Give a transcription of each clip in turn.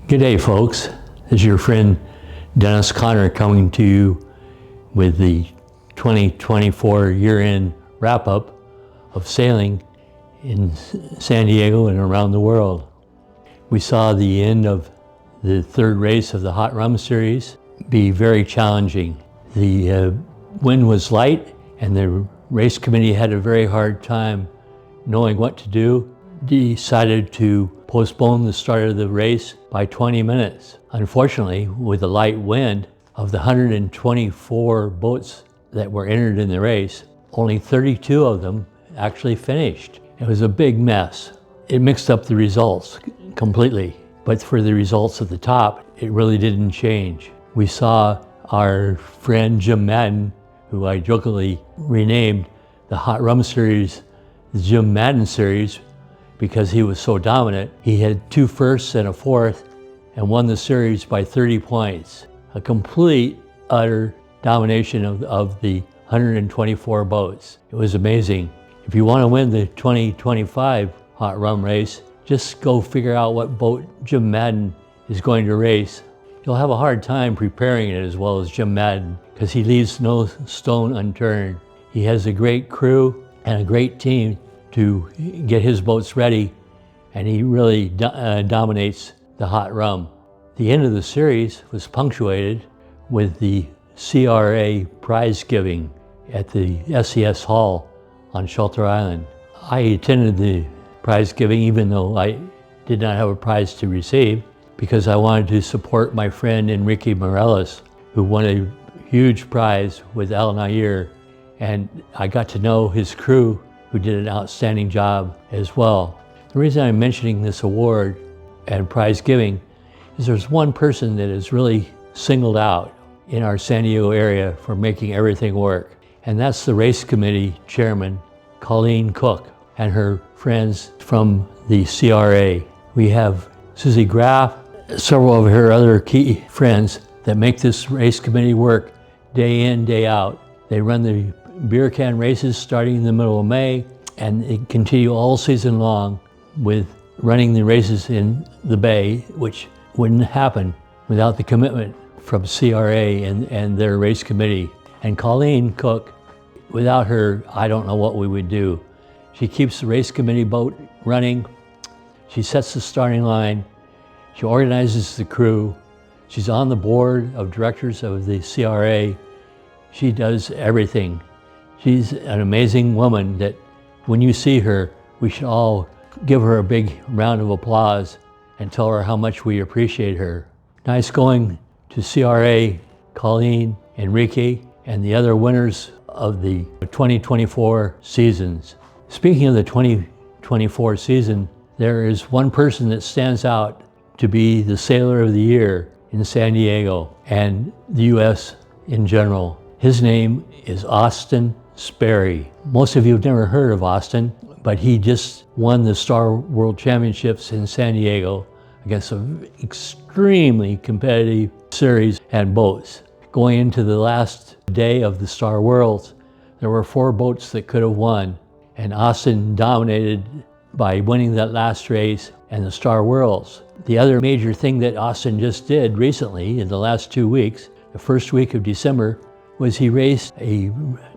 Good day, folks. This is your friend Dennis Conner coming to you with the 2024 year-end wrap-up of sailing in San Diego and around the world. We saw the end of the third race of the Hot Rum Series be very challenging. The wind was light and the race committee had a very hard time knowing what to do. Decided to postpone the start of the race by 20 minutes. Unfortunately, with the light wind, of the 124 boats that were entered in the race, only 32 of them actually finished. It was a big mess. It mixed up the results completely, but for the results at the top, it really didn't change. We saw our friend Jim Madden, who I jokingly renamed the Hot Rum Series, the Jim Madden Series, because he was so dominant. He had 2 firsts and a fourth and won the series by 30 points. A complete, utter domination of the 124 boats. It was amazing. If you want to win the 2025 Hot Rum race, just go figure out what boat Jim Madden is going to race. You'll have a hard time preparing it as well as Jim Madden because he leaves no stone unturned. He has a great crew and a great team to get his boats ready, and he really dominates the Hot Rum. The end of the series was punctuated with the CRA prize giving at the SES Hall on Shelter Island. I attended the prize giving even though I did not have a prize to receive because I wanted to support my friend Enrique Morales, who won a huge prize with Al Nair, and I got to know his crew, who did an outstanding job as well. The reason I'm mentioning this award and prize giving is there's one person that is really singled out in our San Diego area for making everything work, and that's the race committee chairman, Colleen Cook, and her friends from the CRA. We have Susie Graff, several of her other key friends that make this race committee work day in, day out. They run the beer can races starting in the middle of May, and they continue all season long with running the races in the Bay, which wouldn't happen without the commitment from CRA and their race committee. And Colleen Cook, without her, I don't know what we would do. She keeps the race committee boat running. She sets the starting line. She organizes the crew. She's on the board of directors of the CRA. She does everything. She's an amazing woman that when you see her, we should all give her a big round of applause and tell her how much we appreciate her. Nice going to CRA, Colleen, Enrique, and the other winners of the 2024 seasons. Speaking of the 2024 season, there is one person that stands out to be the Sailor of the Year in San Diego and the US in general. His name is Austin Sperry. Most of you have never heard of Austin, but he just won the Star World Championships in San Diego against an extremely competitive series and boats. Going into the last day of the Star Worlds, there were 4 boats that could have won, and Austin dominated by winning that last race and the Star Worlds. The other major thing that Austin just did recently in the last 2 weeks, the first week of December, was he raced a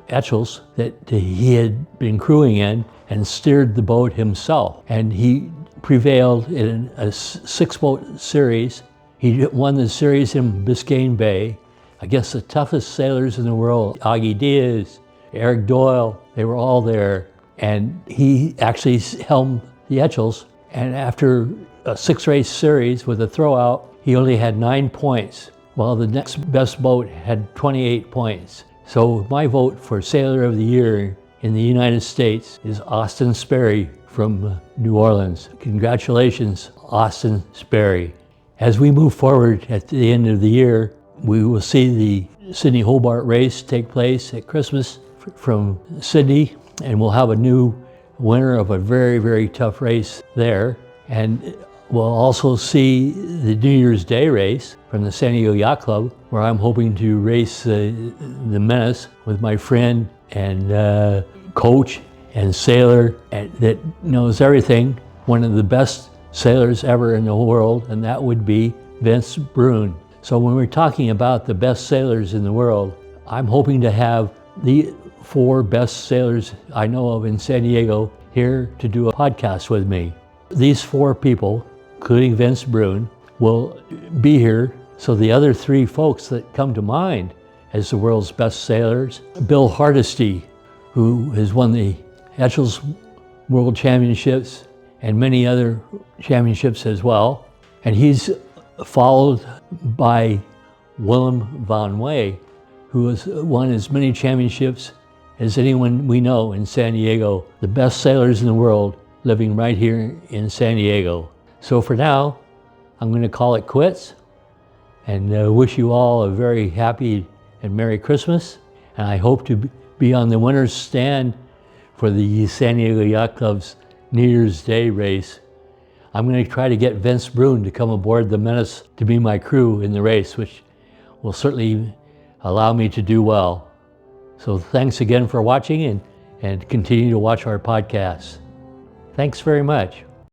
Etchells that he had been crewing in and steered the boat himself. And he prevailed in a 6-boat series. He won the series in Biscayne Bay against the toughest sailors in the world, Augie Diaz, Eric Doyle, they were all there. And he actually helmed the Etchells. And after a 6-race series with a throwout, he only had 9 points, while the next best boat had 28 points. So my vote for Sailor of the Year in the United States is Austin Sperry from New Orleans. Congratulations, Austin Sperry. As we move forward at the end of the year, we will see the Sydney Hobart race take place at Christmas from Sydney, and we'll have a new winner of a very, very tough race there. And we'll also see the New Year's Day race from the San Diego Yacht Club, where I'm hoping to race the Menace with my friend and coach and sailor that knows everything, one of the best sailors ever in the world, and that would be Vince Brune. So when we're talking about the best sailors in the world, I'm hoping to have the 4 best sailors I know of in San Diego here to do a podcast with me. These 4 people, including Vince Brune, will be here. So the other 3 folks that come to mind as the world's best sailors, Bill Hardesty, who has won the Etchells World Championships and many other championships as well. And he's followed by Willem van Way, who has won as many championships as anyone we know in San Diego, the best sailors in the world living right here in San Diego. So for now, I'm going to call it quits and wish you all a very happy and Merry Christmas. And I hope to be on the winner's stand for the San Diego Yacht Club's New Year's Day race. I'm going to try to get Vince Brune to come aboard the Menace to be my crew in the race, which will certainly allow me to do well. So thanks again for watching and continue to watch our podcasts. Thanks very much.